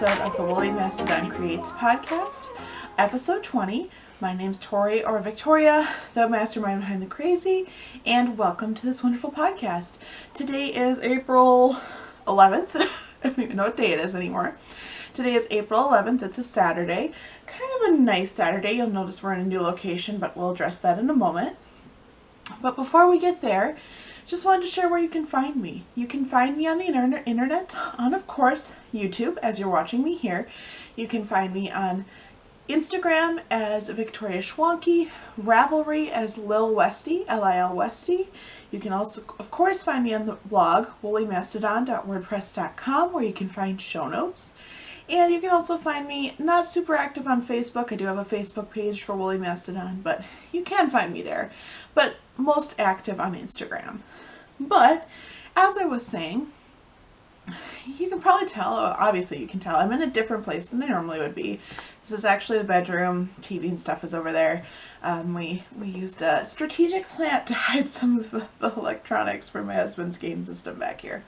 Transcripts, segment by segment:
episode of the Woolly Mastadon Creates podcast, episode 20. My name's Tori, or Victoria, the mastermind behind the crazy, and welcome to this wonderful podcast. Today is April 11th. I don't even know what day it is anymore. Today is April 11th. It's a Saturday. Kind of a nice Saturday. You'll notice we're in a new location, but we'll address that in a moment. But before we get there, just wanted to share where you can find me. You can find me on the internet, on, of course, YouTube, as you're watching me here. You can find me on Instagram as Victoria Schwanke, Ravelry as lilwestie, L-I-L-Westie. You can also, of course, find me on the blog, woolymastodon.wordpress.com, where you can find show notes. And you can also find me not super active on Facebook. I do have a Facebook page for Woolly Mastodon, but you can find me there. But most active on Instagram. But as I was saying, you can probably tell, obviously you can tell, I'm in a different place than I normally would be. This is actually the bedroom. TV and stuff is over there. We used a strategic plant to hide some of the electronics for my husband's game system back here.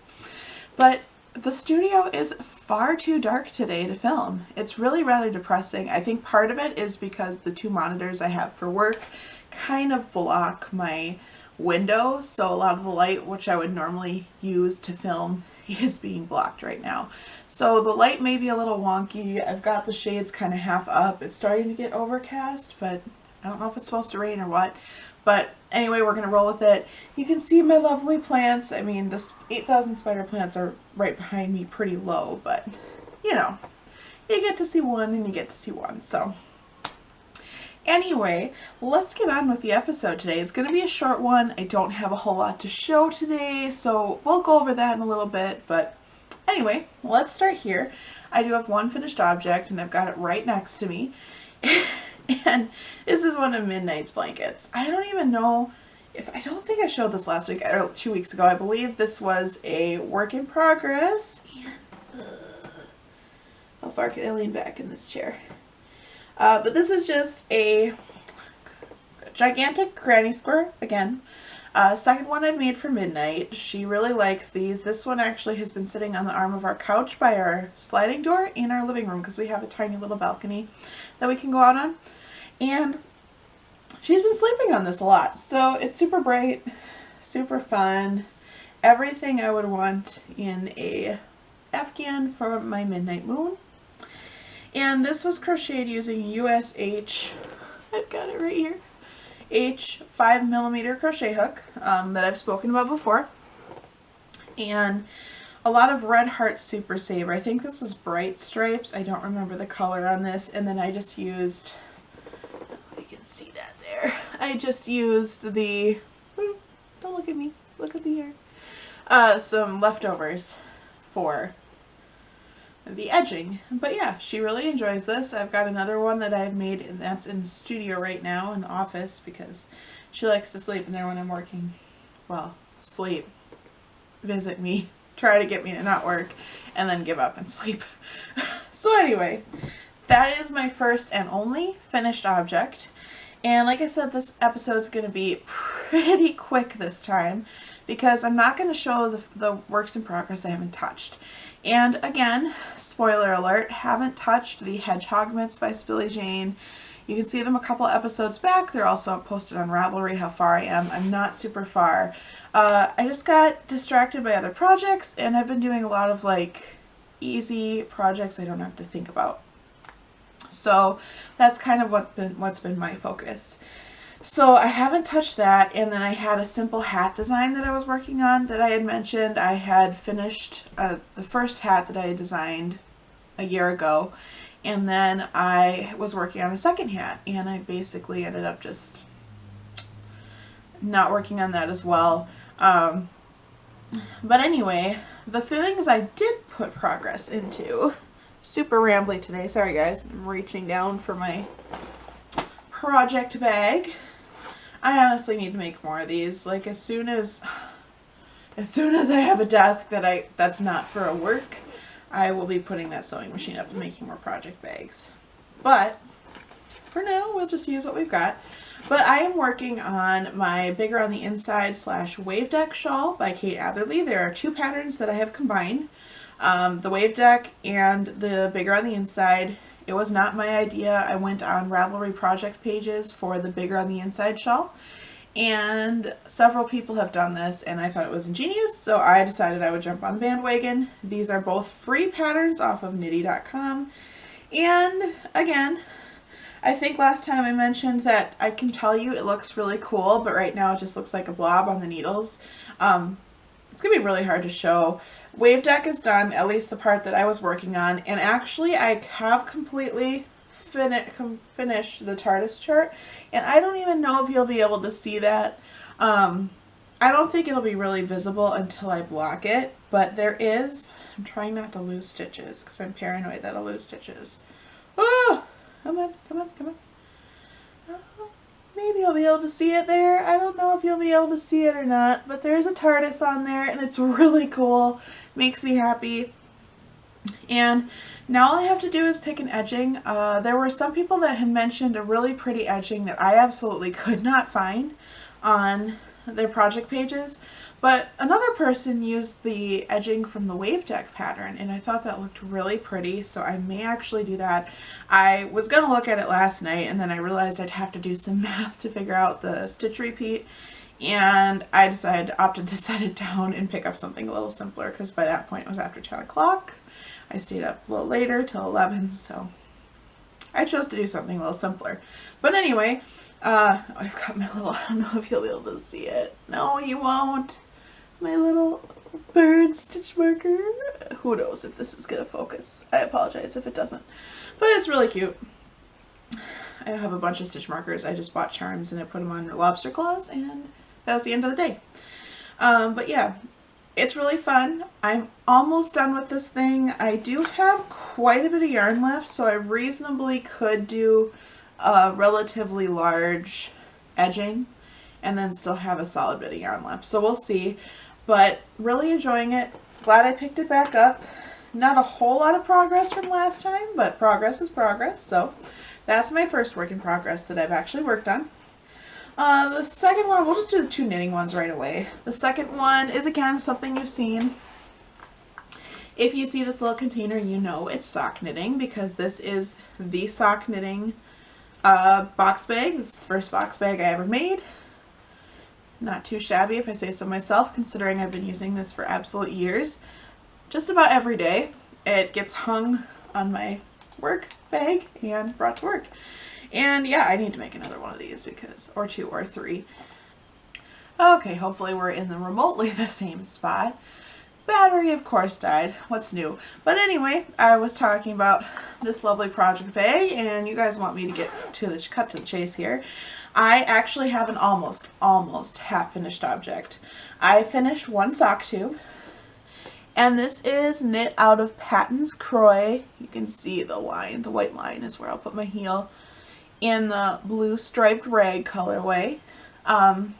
But the studio is far too dark today to film. It's really rather depressing. I think part of it is because the two monitors I have for work kind of block my window, so a lot of the light which I would normally use to film is being blocked right now. So the light may be a little wonky. I've got the shades kind of half up. It's starting to get overcast, but I don't know if it's supposed to rain or what. But anyway, we're going to roll with it. You can see my lovely plants. I mean, this 8,000 spider plants are right behind me pretty low, but you know, you get to see one and you get to see one. So anyway, let's get on with the episode today. It's going to be a short one. I don't have a whole lot to show today, so we'll go over that in a little bit. But anyway, let's start here. I do have one finished object, and I've got it right next to me. And this is one of Midnight's blankets. I don't even know if, I don't think I showed this last week or 2 weeks ago. I believe this was a work in progress. And how far can I lean back in this chair? But this is just a gigantic granny square, again. Second one I've made for Midnight. She really likes these. This one actually has been sitting on the arm of our couch by our sliding door in our living room because we have a tiny little balcony that we can go out on. And she's been sleeping on this a lot. So it's super bright, super fun, everything I would want in a Afghan for my Midnight Moon. And this was crocheted using USH, I've got it right here, H 5mm crochet hook that I've spoken about before. And a lot of Red Heart Super Saver. I think this was Bright Stripes. I don't remember the color on this. And then I just used, you can see that there. I just used the, don't look at me, look at the hair. Some leftovers for the edging. But yeah, she really enjoys this. I've got another one that I've made, and that's in the studio right now in the office because she likes to sleep in there when I'm working. Well, sleep, visit me, try to get me to not work, and then give up and sleep. So anyway, that is my first and only finished object. And like I said, this episode's going to be pretty quick this time because I'm not going to show the works in progress I haven't touched. And again, spoiler alert, haven't touched the Hedgehog Mitts by Billie Jane. You can see them a couple episodes back. They're also posted on Ravelry how far I am. I'm not super far. I just got distracted by other projects, and I've been doing a lot of like easy projects I don't have to think about. So that's kind of what's been my focus. So I haven't touched that, and then I had a simple hat design that I was working on that I had mentioned. I had finished the first hat that I had designed a year ago, and then I was working on a second hat, and I basically ended up just not working on that as well. But anyway, the things I did put progress into, super rambly today, sorry guys, I'm reaching down for my project bag. I honestly need to make more of these. Like as soon as I have a desk that's not for a work, I will be putting that sewing machine up and making more project bags. But for now, we'll just use what we've got. But I am working on my Bigger on the Inside / Wave Deck shawl by Kate Atherley. There are two patterns that I have combined. the wave deck and the bigger on the inside. It was not my idea. I went on Ravelry project pages for the bigger on the inside shell, and several people have done this, and I thought it was ingenious, so I decided I would jump on the bandwagon. These are both free patterns off of knitty.com, and again, I think last time I mentioned that I can tell you it looks really cool, but right now it just looks like a blob on the needles. It's gonna be really hard to show. Wave deck is done, at least the part that I was working on, and actually I have completely finished the TARDIS chart, and I don't even know if you'll be able to see that. I don't think it'll be really visible until I block it, but there is, I'm trying not to lose stitches because I'm paranoid that I'll lose stitches. Oh, come on, come on, come on. Oh, maybe I'll be able to see it there. I don't know if you'll be able to see it or not, but there's a TARDIS on there and it's really cool. Makes me happy. And now all I have to do is pick an edging. There were some people that had mentioned a really pretty edging that I absolutely could not find on their project pages, but another person used the edging from the wave deck pattern, and I thought that looked really pretty, so I may actually do that. I was going to look at it last night, and then I realized I'd have to do some math to figure out the stitch repeat, and I opted to set it down and pick up something a little simpler, because by that point it was after 10 o'clock. I stayed up a little later till 11, so I chose to do something a little simpler. But anyway, I've got my little, I don't know if you'll be able to see it. No, you won't. My little bird stitch marker. Who knows if this is going to focus. I apologize if it doesn't. But it's really cute. I have a bunch of stitch markers. I just bought charms and I put them on lobster claws, and that was the end of the day. But yeah. It's really fun. I'm almost done with this thing. I do have quite a bit of yarn left, so I reasonably could do a relatively large edging and then still have a solid bit of yarn left. So we'll see, but really enjoying it. Glad I picked it back up. Not a whole lot of progress from last time, but progress is progress. So that's my first work in progress that I've actually worked on. The second one, we'll just do the two knitting ones right away. The second one is again something you've seen. If you see this little container, you know it's sock knitting, because this is the sock knitting box bag. This is the first box bag I ever made. Not too shabby if I say so myself, considering I've been using this for absolute years. Just about every day it gets hung on my work bag and brought to work. And yeah, I need to make another one of these, because, or two or three. Okay, hopefully we're in the remotely the same spot. Battery, of course, died. What's new? But anyway, I was talking about this lovely project bag, and you guys want me to get to the cut to the chase here. I actually have an almost half finished object. I finished one sock tube, and this is knit out of Patton's Croy. You can see the line, the white line is where I'll put my heel, in the blue striped rag colorway. And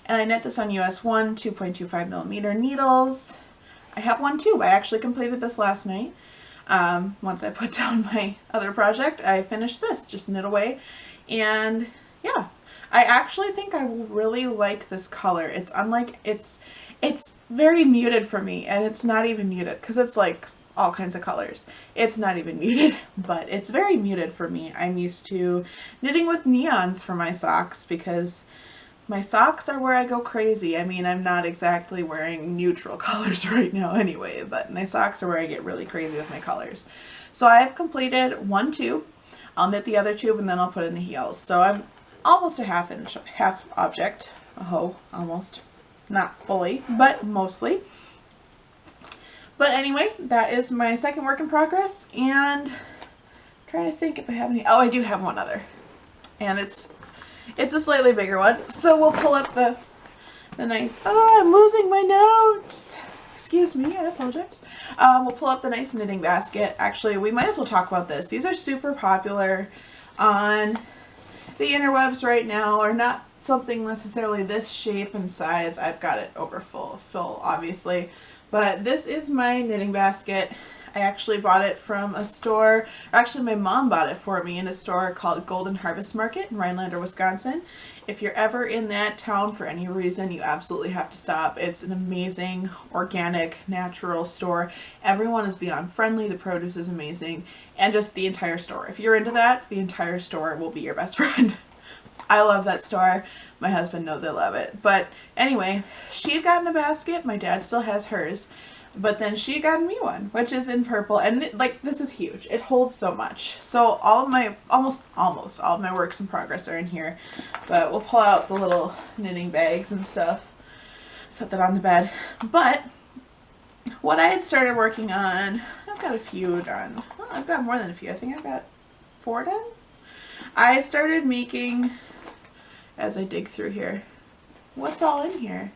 I knit this on US 1 2.25 millimeter needles. I have one tube. I actually completed this last night. Once I put down my other project, I finished this, just knit away. And yeah, I actually think I will really like this color. It's unlike, it's very muted for me, and it's not even muted because it's like all kinds of colors. It's not even muted, but it's very muted for me. I'm used to knitting with neons for my socks, because my socks are where I go crazy. I mean, I'm not exactly wearing neutral colors right now anyway, but my socks are where I get really crazy with my colors. So I have completed one tube. I'll knit the other tube and then I'll put in the heels. So I'm almost a half object. Oh, almost. Not fully, but mostly. But anyway, that is my second work in progress, and I'm trying to think if I have any. Oh, I do have one other, and it's a slightly bigger one. So we'll pull up the nice. Oh, I'm losing my notes. Excuse me, I apologize. We'll pull up the nice knitting basket. Actually, we might as well talk about this. These are super popular on the interwebs right now, or not something necessarily this shape and size. I've got it over full obviously. But this is my knitting basket. I actually bought it from a store, or actually my mom bought it for me in a store called Golden Harvest Market in Rhinelander, Wisconsin. If you're ever in that town for any reason, you absolutely have to stop. It's an amazing, organic, natural store. Everyone is beyond friendly. The produce is amazing. And just the entire store. If you're into that, the entire store will be your best friend. I love that store. My husband knows I love it. But anyway, she had gotten a basket. My dad still has hers. But then she got me one, which is in purple. And like, this is huge. It holds so much. So all of my, almost all of my works in progress are in here. But we'll pull out the little knitting bags and stuff. Set that on the bed. But what I had started working on, I've got a few done. Well, I've got more than a few. I think I've got 4 done. I started making, as I dig through here, what's all in here?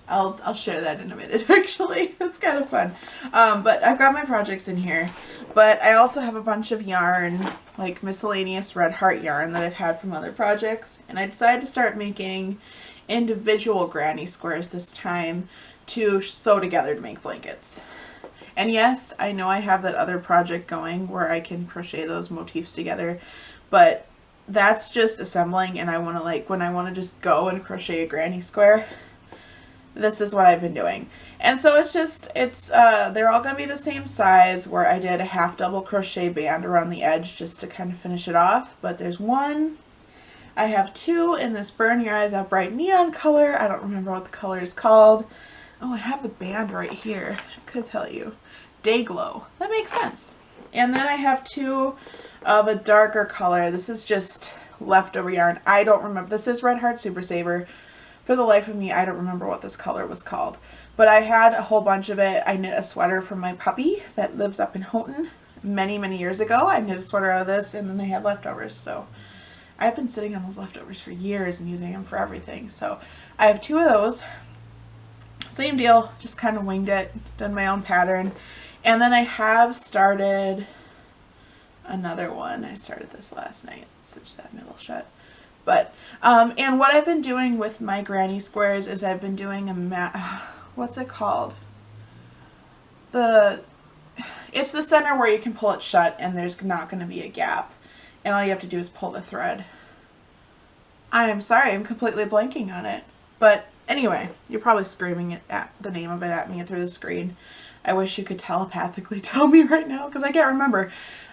I'll share that in a minute, actually. It's kind of fun. But I've got my projects in here. But I also have a bunch of yarn, like miscellaneous red heart yarn that I've had from other projects. And I decided to start making individual granny squares this time to sew together to make blankets. And yes, I know I have that other project going where I can crochet those motifs together. But that's just assembling, and I want to, like, when I want to just go and crochet a granny square, this is what I've been doing. And so it's just, they're all going to be the same size, where I did a half double crochet band around the edge just to kind of finish it off. But there's one, I have 2 in this Burn Your Eyes Out Bright neon color. I don't remember what the color is called. Oh, I have the band right here. I could tell you. Day Glow. That makes sense. And then I have 2 of a darker color. This is just leftover yarn. I don't remember. This is Red Heart Super Saver. For the life of me, I don't remember what this color was called. But I had a whole bunch of it. I knit a sweater for my puppy that lives up in Houghton many, many years ago. I knit a sweater out of this, and then they had leftovers. So I've been sitting on those leftovers for years and using them for everything. So I have 2 of those. Same deal, just kind of winged it, done my own pattern. And then I have started another one. I started this last night. Stitch that middle shut. But, and what I've been doing with my granny squares is I've been doing what's it called? It's the center where you can pull it shut and there's not going to be a gap. And all you have to do is pull the thread. I am sorry, I'm completely blanking on it. But anyway, you're probably screaming at the name of it at me through the screen. I wish you could telepathically tell me right now because I can't remember.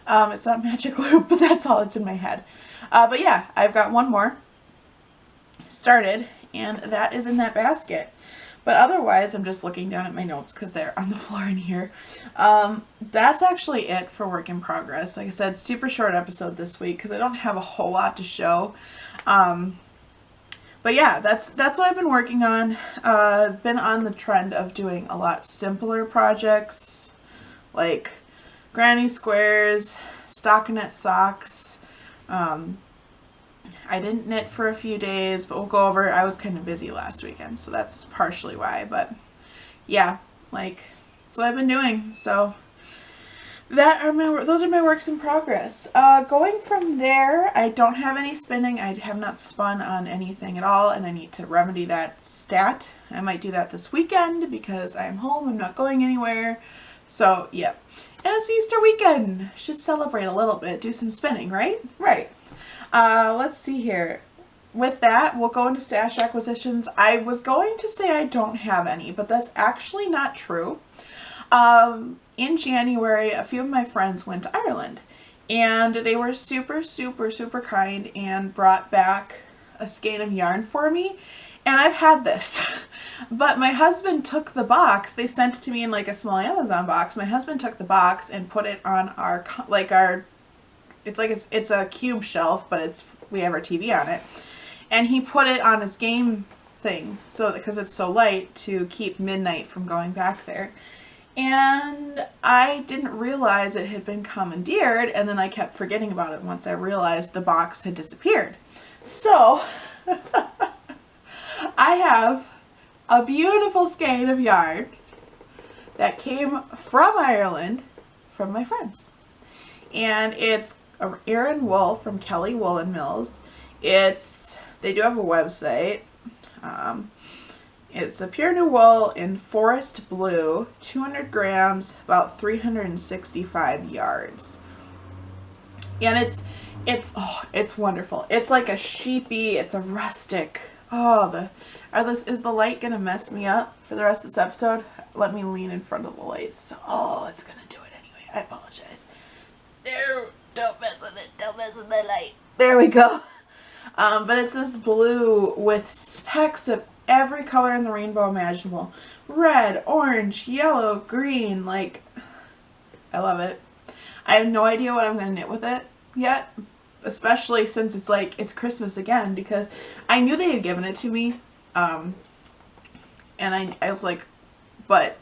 It's not Magic Loop, but that's all that's in my head. But yeah, I've got one more started, and that is in that basket. But otherwise, I'm just looking down at my notes because they're on the floor in here. That's actually it for work in progress. Like I said, super short episode this week because I don't have a whole lot to show. But yeah, that's what I've been working on. Been on the trend of doing a lot simpler projects, like granny squares, stockinette socks. I didn't knit for a few days, but we'll go over. I was kind of busy last weekend, so that's partially why. But yeah, like, that's what I've been doing. So those are my works in progress. Going from there, I don't have any spinning. I have not spun on anything at all, and I need to remedy that stat. I might do that this weekend because I'm home. I'm not going anywhere. So, yep. And it's Easter weekend. Should celebrate a little bit. Do some spinning, right? Right. Let's see here. With that, we'll go into stash acquisitions. I was going to say I don't have any, but that's actually not true. In January, a few of my friends went to Ireland, and they were super, super, super kind and brought back a skein of yarn for me. And I've had this, but my husband took the box. They sent it to me in like a small Amazon box. My husband took the box and put it on it's a cube shelf, but we have our TV on it. And he put it on his game thing, so because it's so light, to keep midnight from going back there. And I didn't realize it had been commandeered, and then I kept forgetting about it once I realized the box had disappeared. So I have a beautiful skein of yarn that came from Ireland from my friends. And it's Erin wool from Kelly Woolen Mills. They do have a website. It's a pure new wool in forest blue, 200 grams, about 365 yards. And it's wonderful. It's like a sheepy, it's a rustic. Oh, is the light gonna mess me up for the rest of this episode? Let me lean in front of the light. So, it's gonna do it anyway. I apologize. There, don't mess with it. Don't mess with the light. There we go. But it's this blue with specks of every color in the rainbow imaginable. Red, orange, yellow, green. Like, I love it. I have no idea what I'm going to knit with it yet, especially since it's Christmas again, because I knew they had given it to me, and I was like, but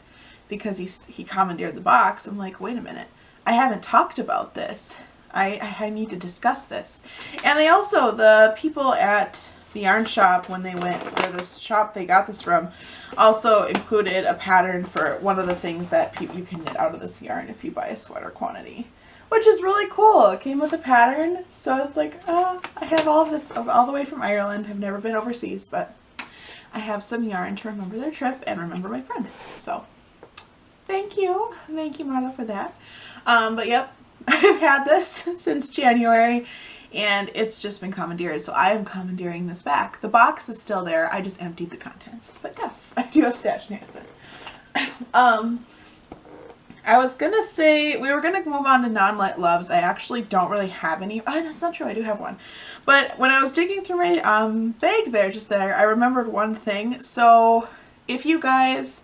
because he commandeered the box, I'm like, wait a minute, I haven't talked about this. I need to discuss this. And the people at the yarn shop, when they went, or the shop they got this from, also included a pattern for one of the things that you can knit out of this yarn if you buy a sweater quantity, which is really cool. It came with a pattern, so it's like, I have all of this all the way from Ireland. I've never been overseas, but I have some yarn to remember their trip and remember my friend. So thank you Marla, for that. But yep, I've had this since January, and it's just been commandeered, so I am commandeering this back. The box is still there. I just emptied the contents. But yeah, I do have stashed answer. I was gonna say we were gonna move on to non-let loves. I actually don't really have any. Oh, that's not true. I do have one. But when I was digging through my bag there, I remembered one thing. So if you guys,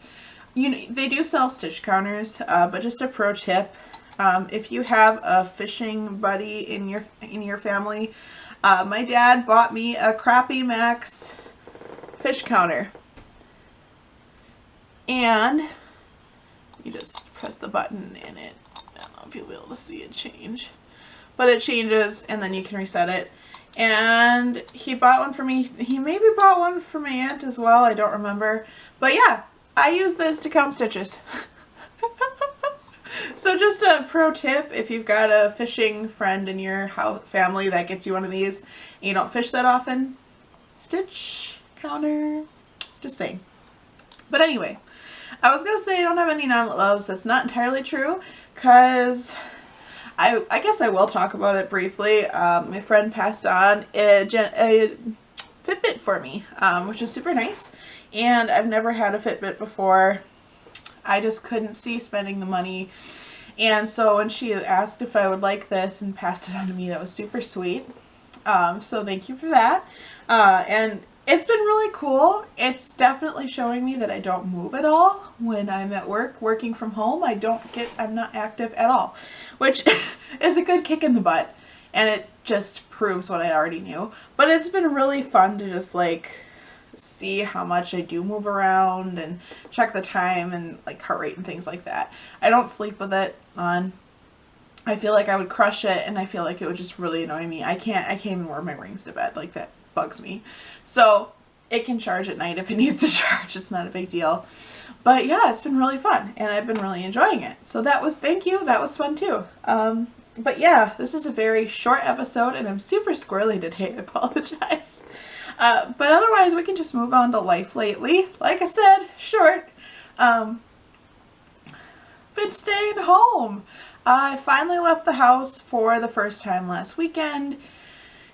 they do sell stitch counters, but just a pro tip. If you have a fishing buddy in your family, my dad bought me a Crappie Max fish counter, and you just press the button and I don't know if you'll be able to see it change, but it changes and then you can reset it. And he bought one for me. He maybe bought one for my aunt as well. I don't remember, but yeah, I use this to count stitches. So just a pro tip, if you've got a fishing friend in your family that gets you one of these and you don't fish that often, stitch counter, just saying. But anyway, I was going to say I don't have any non-let loves. That's not entirely true, because I guess I will talk about it briefly. My friend passed on a Fitbit for me, which is super nice, and I've never had a Fitbit before. I just couldn't see spending the money, and so when she asked if I would like this and passed it on to me, that was super sweet. So thank you for that. And it's been really cool. It's definitely showing me that I don't move at all when I'm at work, working from home. I'm not active at all, which is a good kick in the butt, and it just proves what I already knew. But it's been really fun to just like see how much I do move around and check the time and like heart rate and things like that. I don't sleep with it on. I feel like I would crush it, and I feel like it would just really annoy me. I can't even wear my rings to bed. Like, that bugs me. So it can charge at night if it needs to charge. It's not a big deal. But yeah, it's been really fun, and I've been really enjoying it. So thank you. That was fun too. But yeah, this is a very short episode, and I'm super squirrely today. I apologize. But otherwise, we can just move on to life lately. Like I said, short. Been staying home. I finally left the house for the first time last weekend.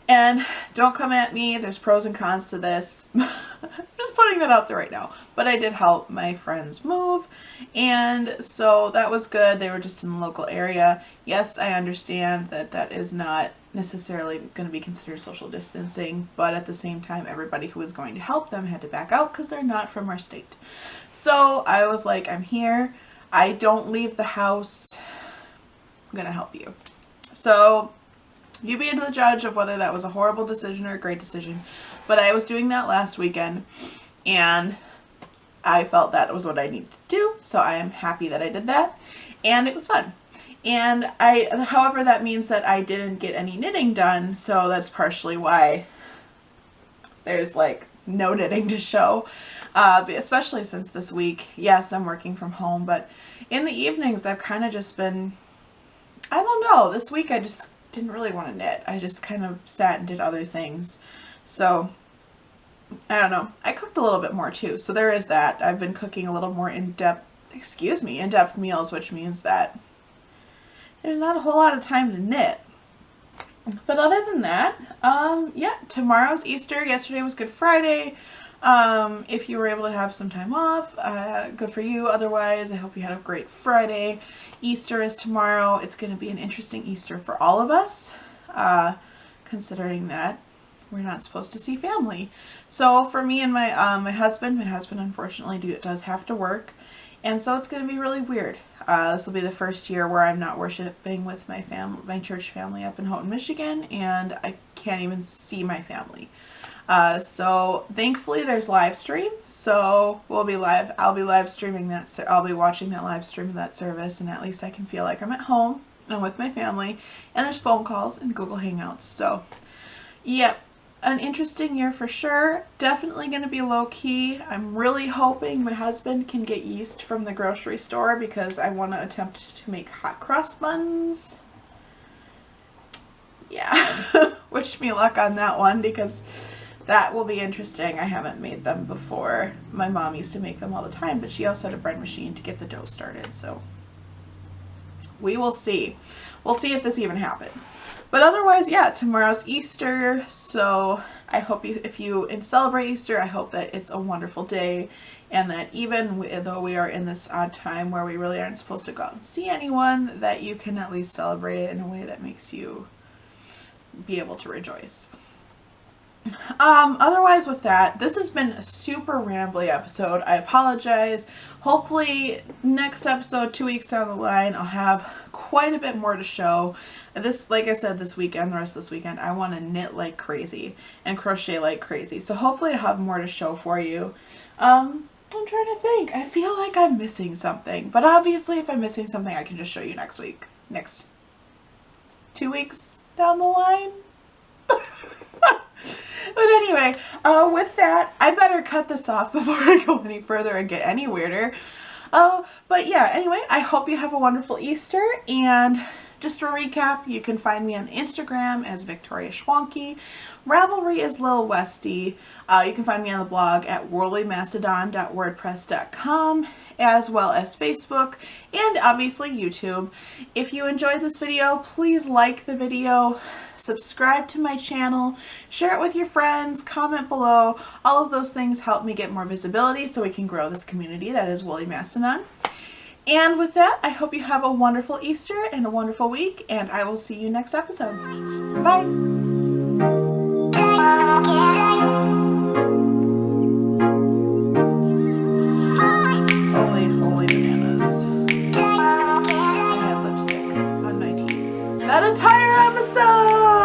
And don't come at me, there's pros and cons to this. Just putting that out there right now. But I did help my friends move, and so that was good. They were just in the local area. Yes, I understand that that is not necessarily going to be considered social distancing, but at the same time, everybody who was going to help them had to back out because they're not from our state. So I was like, I'm here. I don't leave the house. I'm going to help you. So you be the judge of whether that was a horrible decision or a great decision. But I was doing that last weekend, and I felt that was what I needed to do. So I am happy that I did that, and it was fun. And however, that means that I didn't get any knitting done. So that's partially why there's like no knitting to show, especially since this week. Yes, I'm working from home, but in the evenings I've kind of just been, I don't know, this week I just didn't really want to knit. I just kind of sat and did other things. So I don't know. I cooked a little bit more too, so there is that. I've been cooking a little more in-depth meals, which means that there's not a whole lot of time to knit. But other than that, yeah, tomorrow's Easter. Yesterday was Good Friday. If you were able to have some time off, good for you. Otherwise, I hope you had a great Friday. Easter is tomorrow. It's going to be an interesting Easter for all of us, considering that we're not supposed to see family. So for me and my husband unfortunately does have to work, and so it's going to be really weird. This will be the first year where I'm not worshiping with my church family up in Houghton, Michigan, and I can't even see my family. So thankfully there's live stream, so I'll be live streaming that. I'll be watching that live stream of that service, and at least I can feel like I'm at home and I'm with my family. And there's phone calls and Google Hangouts. So, yep. An interesting year for sure. Definitely going to be low key. I'm really hoping my husband can get yeast from the grocery store because I want to attempt to make hot cross buns. Yeah, wish me luck on that one because that will be interesting. I haven't made them before. My mom used to make them all the time, but she also had a bread machine to get the dough started. So we will see. We'll see if this even happens. But otherwise, yeah, tomorrow's Easter, so I hope if you celebrate Easter, I hope that it's a wonderful day, and that even though we are in this odd time where we really aren't supposed to go out and see anyone, that you can at least celebrate it in a way that makes you be able to rejoice. Otherwise with that, this has been a super rambly episode. I apologize. Hopefully next episode, 2 weeks down the line, I'll have quite a bit more to show. This, like I said, this weekend, the rest of this weekend, I want to knit like crazy and crochet like crazy. So hopefully I'll have more to show for you. I'm trying to think. I feel like I'm missing something, but obviously if I'm missing something, I can just show you next week. Next 2 weeks down the line. But anyway, with that, I better cut this off before I go any further and get any weirder. But yeah, anyway, I hope you have a wonderful Easter, and just to recap, you can find me on Instagram as Victoria Schwanke. Ravelry is lilwestie. You can find me on the blog at worldlymastadon.wordpress.com, as well as Facebook, and obviously YouTube. If you enjoyed this video, please like the video, subscribe to my channel, share it with your friends, comment below. All of those things help me get more visibility so we can grow this community that is Woolly Mastadon. And with that, I hope you have a wonderful Easter and a wonderful week, and I will see you next episode. Bye! Holy bananas. I had lipstick on my teeth. That entire episode!